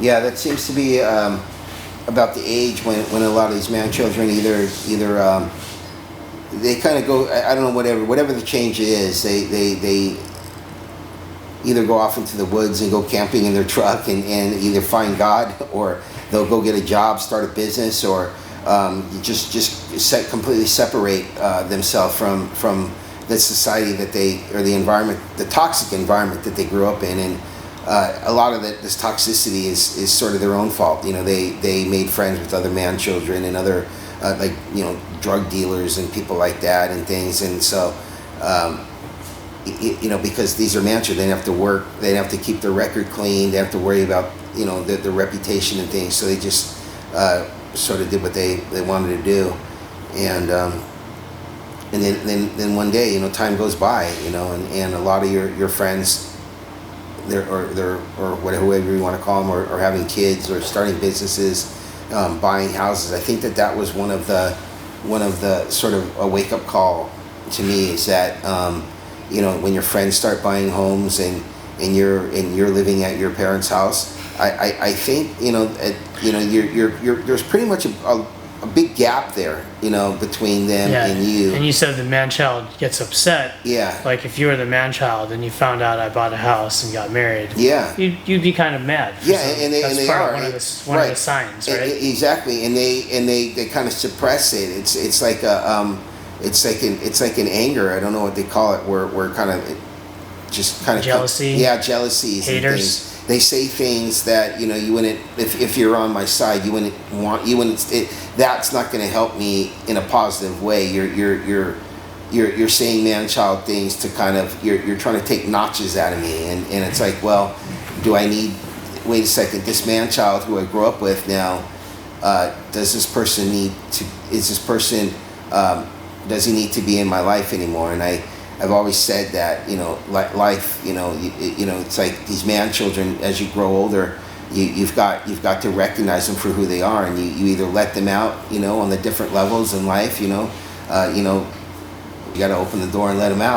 Yeah, that seems to be about the age when a lot of these man children either they kind of go. I don't know, whatever the change is, they either go off into the woods and go camping in their truck and either find God, or they'll go get a job, start a business, or completely separate themselves from the society that or the environment, the toxic environment that they grew up in. And a lot of this toxicity is sort of their own fault. They made friends with other man children and other drug dealers and people like that and things. And so because these are man children, they have to work, they have to keep their record clean, they have to worry about their reputation and things. So they just sort of did what they wanted to do. And then one day, time goes by, and a lot of your friends, or whoever you want to call them, or having kids, or starting businesses, buying houses. I think that was one of the sort of a wake up call to me, is that when your friends start buying homes and you're living at your parents' house, I think there's pretty much a big gap there, between them and you. And you said the man child gets upset. Yeah. Like if you were the man child and you found out I bought a house and got married. Yeah. You'd be kind of mad. Yeah, and they are one of the signs, right? Exactly, and they kind of suppress it. It's like an anger. I don't know what they call it. Where kind of just kind of jealousy. Jealousies. Haters. They say things that you wouldn't, if you're on my side, you wouldn't. That's not going to help me in a positive way. You're saying man-child things to kind of, you're trying to take notches out of me, and it's like, well, wait a second, this man-child who I grew up with now, does this person does he need to be in my life anymore? And I've always said that, life, it's like these man children, as you grow older, you've got to recognize them for who they are, and you either let them out, on the different levels in life, you got to open the door and let them out.